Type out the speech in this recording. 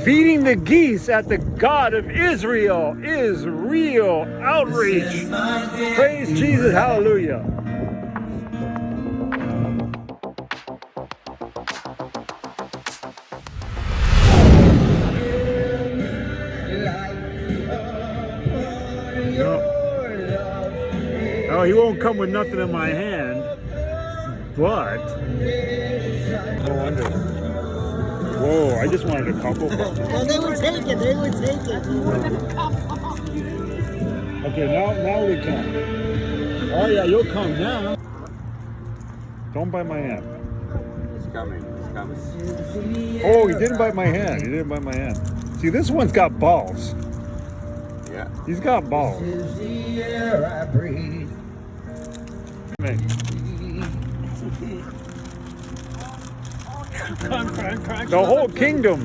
Feeding the geese at the God of Israel is real outreach. Praise Jesus, hallelujah. No, he won't come with nothing in my hand, but no wonder. Whoa, I just wanted a couple. Well, they would take it. They would take it. Okay, now we come. Oh yeah, you'll come now. Don't bite my hand. He's coming. He's coming. Oh, he didn't bite my hand. He didn't bite my hand. See, this one's got balls. Yeah. He's got balls. The whole kingdom.